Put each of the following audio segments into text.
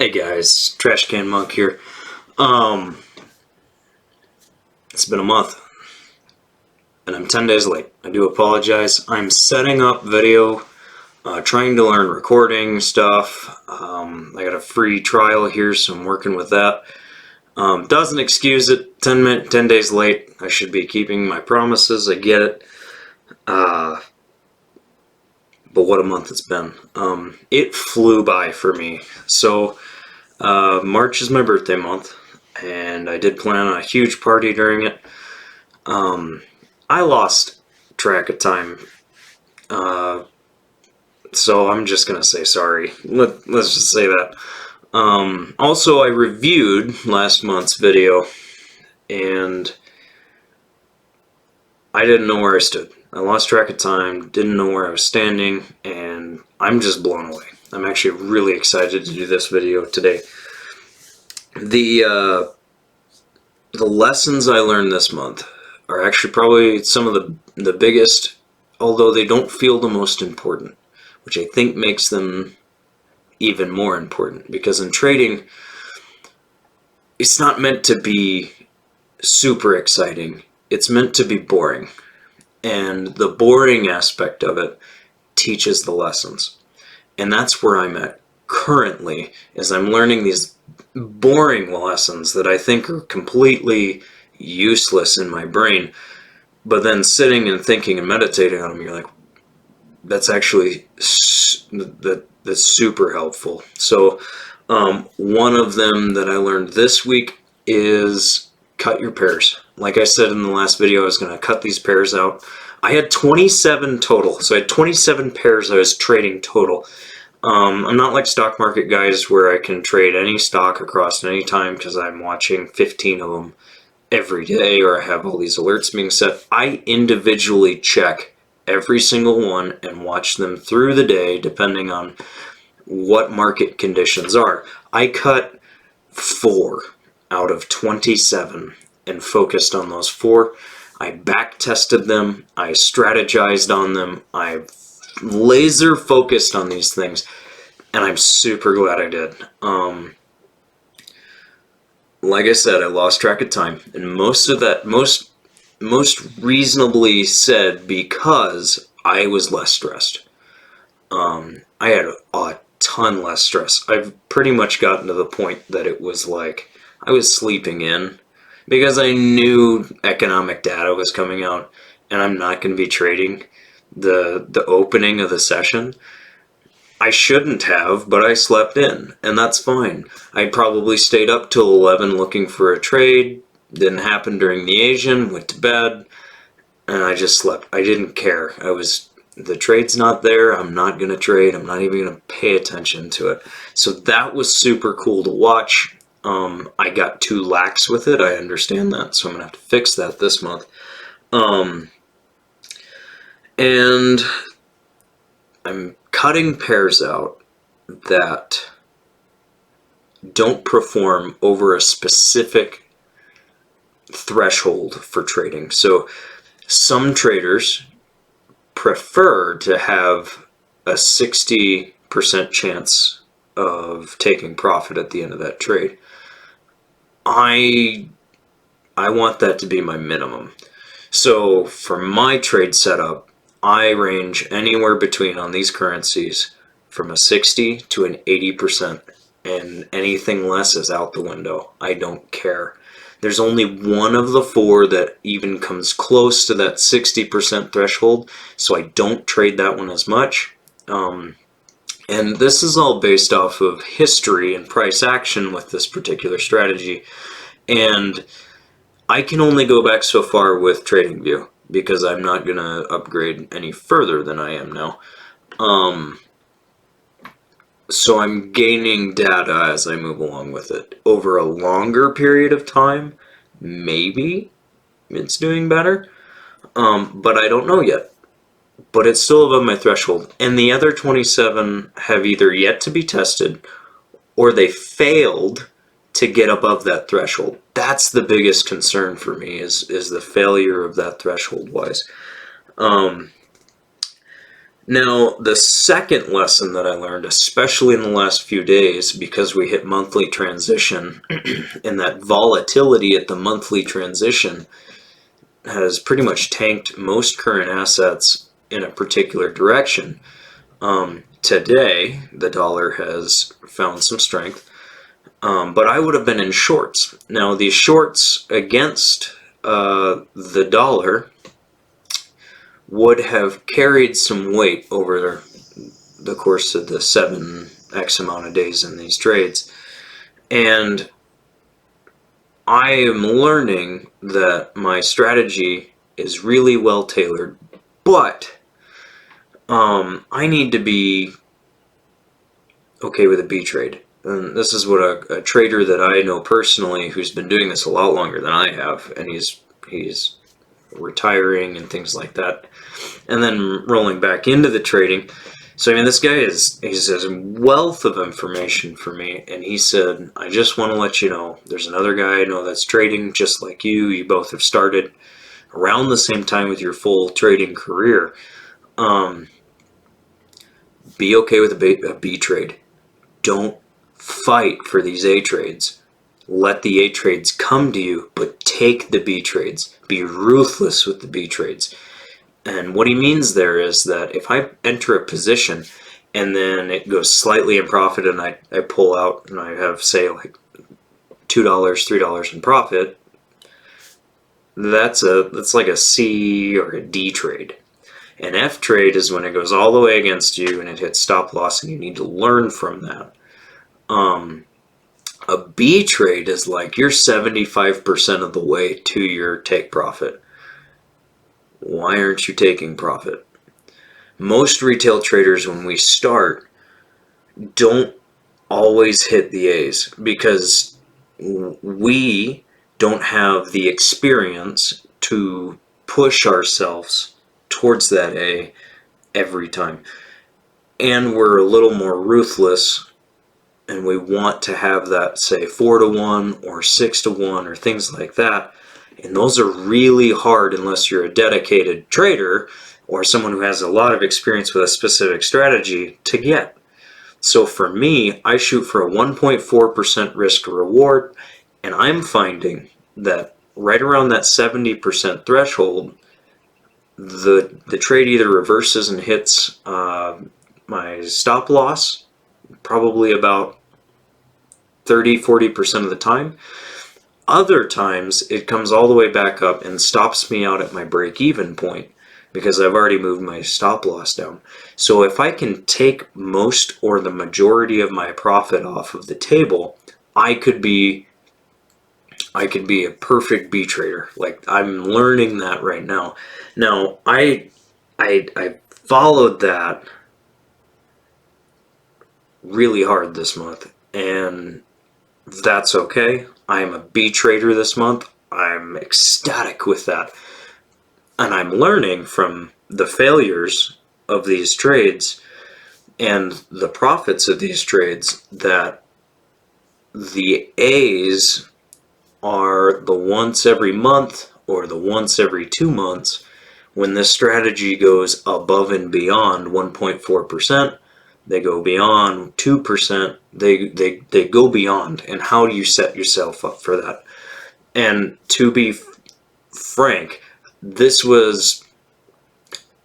Hey guys, Trash Can Monk here. It's been a month, and I'm 10 days late. I do apologize. I'm setting up video, trying to learn recording stuff. I got a free trial here, so I'm working with that. Doesn't excuse it. 10 days late. I should be keeping my promises. I get it. But what a month it's been. It flew by for me. So March is my birthday month, and I did plan on a huge party during it. I lost track of time, so I'm just gonna say sorry. Let's just say that. Also, I reviewed last month's video, and I didn't know where I stood. I lost track of time, didn't know where I was standing, and I'm just blown away. I'm actually really excited to do this video today. The lessons I learned this month are actually probably some of the biggest, although they don't feel the most important, which I think makes them even more important, because in trading, it's not meant to be super exciting. It's meant to be boring. And the boring aspect of it teaches the lessons. And that's where I'm at currently, is I'm learning these boring lessons that I think are completely useless in my brain. But then sitting and thinking and meditating on them, you're like, that's actually that's super helpful. So one of them that I learned this week is cut your pairs. Like I said in the last video, I was going to cut these pairs out. I had 27 total, so I had 27 pairs I was trading total. I'm not like stock market guys where I can trade any stock across any time because I'm watching 15 of them every day, or I have all these alerts being set. I individually check every single one and watch them through the day depending on what market conditions are. I cut 4 out of 27 and focused on those 4. I back tested them, I strategized on them, I laser focused on these things, and I'm super glad I did. Like I said, I lost track of time, and most of that, most reasonably said, because I was less stressed. I had a ton less stress. I've pretty much gotten to the point that it was like I was sleeping in, because I knew economic data was coming out, and I'm not going to be trading the opening of the session. I shouldn't have, but I slept in, and that's fine. I probably stayed up till 11 looking for a trade. Didn't happen during the Asian, went to bed, and I just slept. I didn't care. The trade's not there, I'm not going to trade, I'm not even going to pay attention to it. So that was super cool to watch. I got too lax with it, I understand that, so I'm going to have to fix that this month. And I'm cutting pairs out that don't perform over a specific threshold for trading. So some traders prefer to have a 60% chance of taking profit at the end of that trade. I want that to be my minimum. So for my trade setup, I range anywhere between, on these currencies, from a 60 to an 80%, and anything less is out the window. I don't care. There's only one of the 4 that even comes close to that 60% threshold, so I don't trade that one as much. And this is all based off of history and price action with this particular strategy. And I can only go back so far with TradingView, because I'm not going to upgrade any further than I am now. So I'm gaining data as I move along with it. Over a longer period of time, maybe it's doing better, but I don't know yet. But it's still above my threshold. And the other 27 have either yet to be tested, or they failed to get above that threshold. That's the biggest concern for me, is the failure of that threshold wise. Now, the second lesson that I learned, especially in the last few days, because we hit monthly transition, and that volatility at the monthly transition has pretty much tanked most current assets in a particular direction. Today, the dollar has found some strength, but I would have been in shorts. Now, these shorts against the dollar would have carried some weight over the course of the 7x amount of days in these trades. And I am learning that my strategy is really well tailored, but I need to be okay with a B trade. And this is what a trader that I know personally, who's been doing this a lot longer than I have, and he's retiring and things like that, and then rolling back into the trading. So I mean, this guy he's a wealth of information for me, and he said, I just want to let you know, there's another guy I know that's trading just like you. You both have started around the same time with your full trading career. Be okay with a B trade. Don't fight for these A trades. Let the A trades come to you, but take the B trades. Be ruthless with the B trades. And what he means there is that if I enter a position and then it goes slightly in profit and I pull out and I have, say, like $2, $3 in profit, that's like a C or a D trade. An F trade is when it goes all the way against you and it hits stop loss, and you need to learn from that. A B trade is like you're 75% of the way to your take profit. Why aren't you taking profit? Most retail traders, when we start, don't always hit the A's because we don't have the experience to push ourselves towards that A every time. And we're a little more ruthless, and we want to have that, say, 4-1 or 6-1 or things like that. And those are really hard unless you're a dedicated trader or someone who has a lot of experience with a specific strategy to get. So for me, I shoot for a 1.4% risk reward, and I'm finding that right around that 70% threshold, the trade either reverses and hits my stop loss probably about 30-40% of the time. Other times it comes all the way back up and stops me out at my break-even point because I've already moved my stop loss down. So if I can take most or the majority of my profit off of the table, I could be a perfect B trader. Like, I'm learning that right now. Now, I followed that really hard this month, and that's okay. I am a B trader this month. I'm ecstatic with that. And I'm learning from the failures of these trades and the profits of these trades that the A's are the once every month or the once every 2 months when this strategy goes above and beyond 1.4%. They go beyond 2%. They go beyond. And how do you set yourself up for that? And to be frank, this was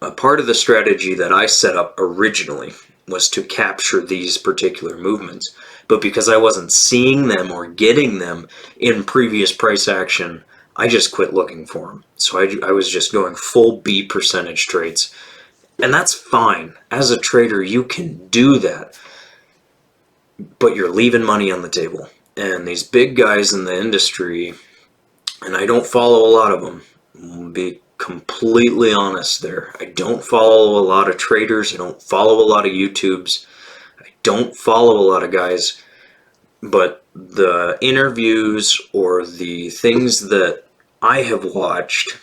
a part of the strategy that I set up originally, was to capture these particular movements. But because I wasn't seeing them or getting them in previous price action, I just quit looking for them. So I was just going full B percentage trades. And that's fine. As a trader, you can do that. But you're leaving money on the table. And these big guys in the industry, and I don't follow a lot of them, I'll be completely honest there. I don't follow a lot of traders. I don't follow a lot of YouTubes. I don't follow a lot of guys. But the interviews or the things that I have watched,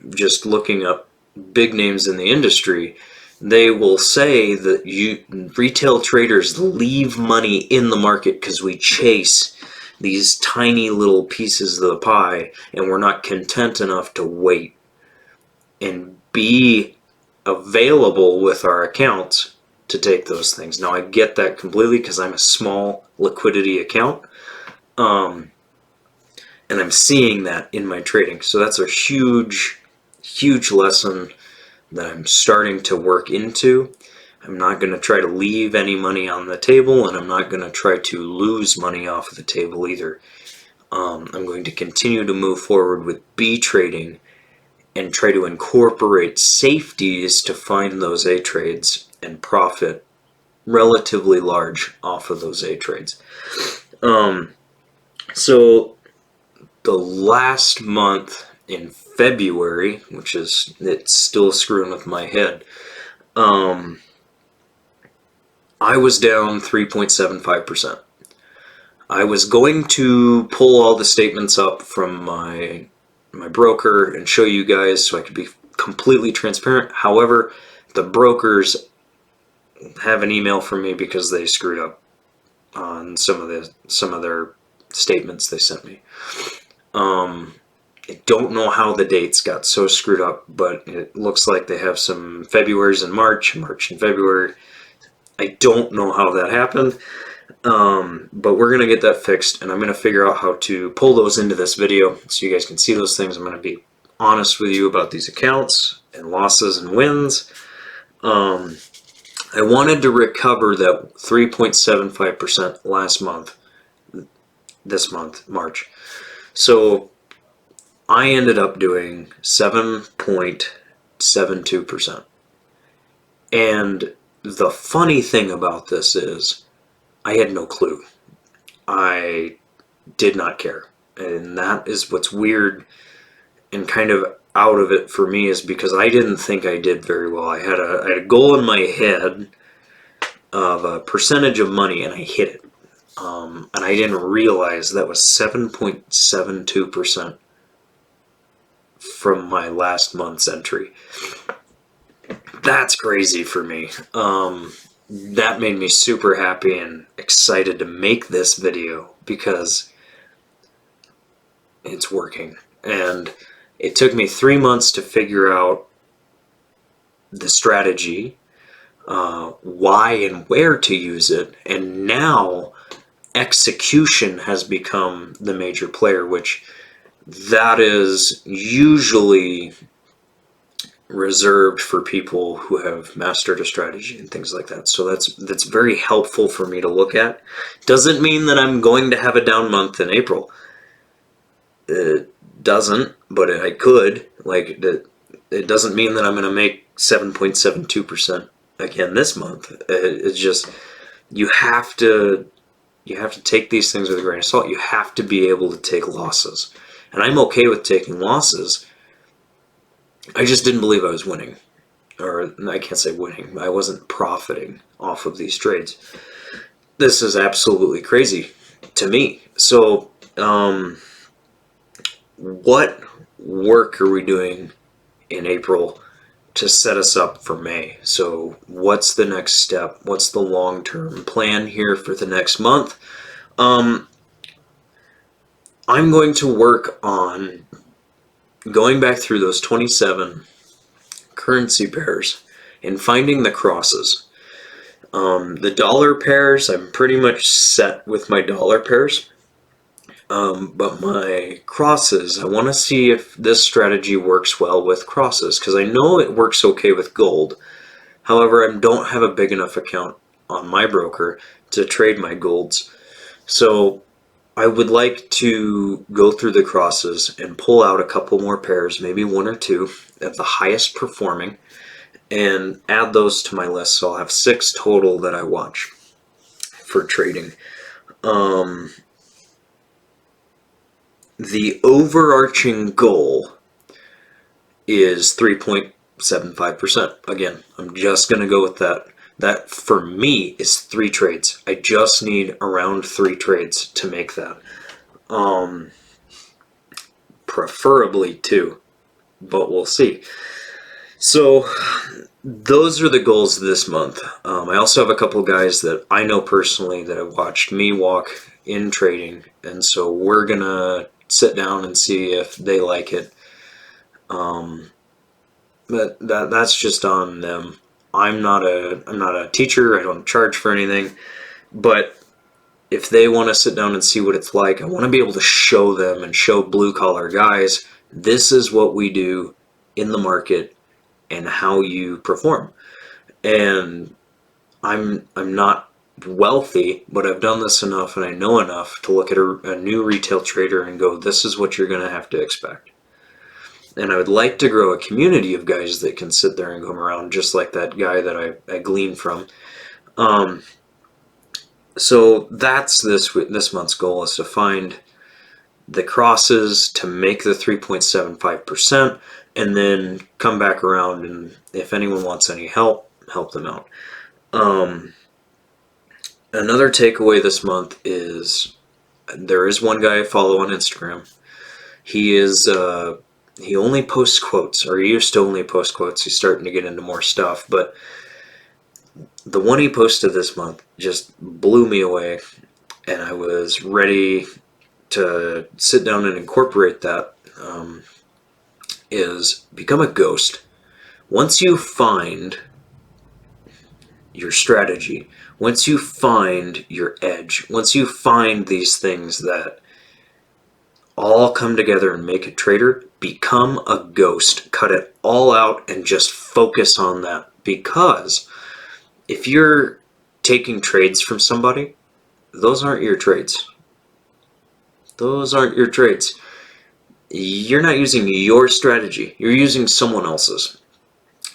just looking up big names in the industry, they will say that retail traders leave money in the market because we chase these tiny little pieces of the pie and we're not content enough to wait and be available with our accounts to take those things. Now I get that completely because I'm a small liquidity account, and I'm seeing that in my trading. So that's a huge, huge lesson that I'm starting to work into. I'm not going to try to leave any money on the table, and I'm not going to try to lose money off of the table either. I'm going to continue to move forward with B trading and try to incorporate safeties to find those A trades and profit relatively large off of those A trades. So the last month in February, which is, it's still screwing with my head, I was down 3.75%. I was going to pull all the statements up from my broker and show you guys so I could be completely transparent. However, the brokers have an email from me because they screwed up on some of their statements they sent me. I don't know how the dates got so screwed up, but it looks like they have some February's in March and February. I don't know how that happened, but we're going to get that fixed, and I'm going to figure out how to pull those into this video so you guys can see those things. I'm going to be honest with you about these accounts and losses and wins. I wanted to recover that 3.75% last month, this month, March. So I ended up doing 7.72%. And the funny thing about this is I had no clue. I did not care. And that is what's weird and kind of out of it for me, is because I didn't think I did very well. I had a goal in my head of a percentage of money, and I hit it. And I didn't realize that was 7.72% from my last month's entry. That's crazy for me. That made me super happy and excited to make this video because it's working. And it took me 3 months to figure out the strategy, why and where to use it, and now execution has become the major player, which that is usually reserved for people who have mastered a strategy and things like that. So that's very helpful for me to look at. Doesn't mean that I'm going to have a down month in April. It doesn't, but I could. Like, it doesn't mean that I'm going to make 7.72% again this month. It's just, you have to take these things with a grain of salt. You have to be able to take losses. And I'm okay with taking losses. I just didn't believe I was winning. Or I can't say winning. I wasn't profiting off of these trades. This is absolutely crazy to me. So, what work are we doing in April to set us up for May? So what's the next step? What's the long-term plan here for the next month? I'm going to work on going back through those 27 currency pairs and finding the crosses. The dollar pairs, I'm pretty much set with my dollar pairs. But my crosses, I want to see if this strategy works well with crosses, because I know it works okay with gold. However, I don't have a big enough account on my broker to trade my golds. So I would like to go through the crosses and pull out a couple more pairs, maybe one or two, at the highest performing, and add those to my list. So I'll have 6 total that I watch for trading. The overarching goal is 3.75%. Again, I'm just going to go with that. That, for me, is 3 trades. I just need around 3 trades to make that. Preferably 2, but we'll see. So, those are the goals this month. I also have a couple guys that I know personally that have watched me walk in trading, and so we're going to sit down and see if they like it. but that's just on them. I'm not a teacher. I don't charge for anything. But if they want to sit down and see what it's like, I want to be able to show them and show blue collar guys, this is what we do in the market and how you perform. And I'm not wealthy, but I've done this enough and I know enough to look at a new retail trader and go, this is what you're going to have to expect. And I would like to grow a community of guys that can sit there and come around just like that guy that I gleaned from. Um, so that's this month's goal, is to find the crosses to make the 3.75%, and then come back around, and if anyone wants any help, help them out. Another takeaway this month is there is one guy I follow on Instagram. He only posts quotes, or he used to only post quotes. He's starting to get into more stuff, but the one he posted this month just blew me away, and I was ready to sit down and incorporate that. Is become a ghost. Once you find your strategy, once you find your edge, once you find these things that all come together and make a trader, become a ghost. Cut it all out and just focus on that. Because if you're taking trades from somebody, those aren't your trades. Those aren't your trades. You're not using your strategy. You're using someone else's.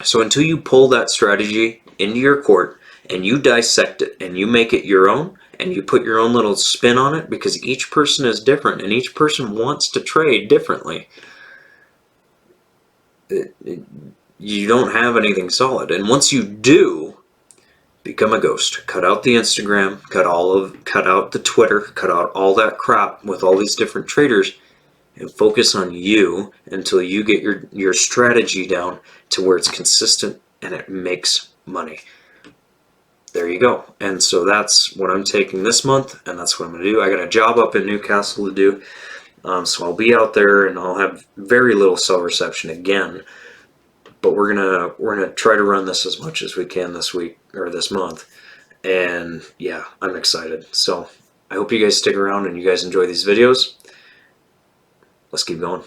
So until you pull that strategy into your court and you dissect it and you make it your own and you put your own little spin on it, because each person is different and each person wants to trade differently, you don't have anything solid. And once you do, become a ghost. Cut out the Instagram, cut out the Twitter, cut out all that crap with all these different traders, and focus on you until you get your strategy down to where it's consistent and it makes money. There you go. And so that's what I'm taking this month, and that's what I'm going to do. I got a job up in Newcastle to do, so I'll be out there, and I'll have very little cell reception again. But we're gonna try to run this as much as we can this week or this month, and yeah, I'm excited. So I hope you guys stick around and you guys enjoy these videos. Let's keep going.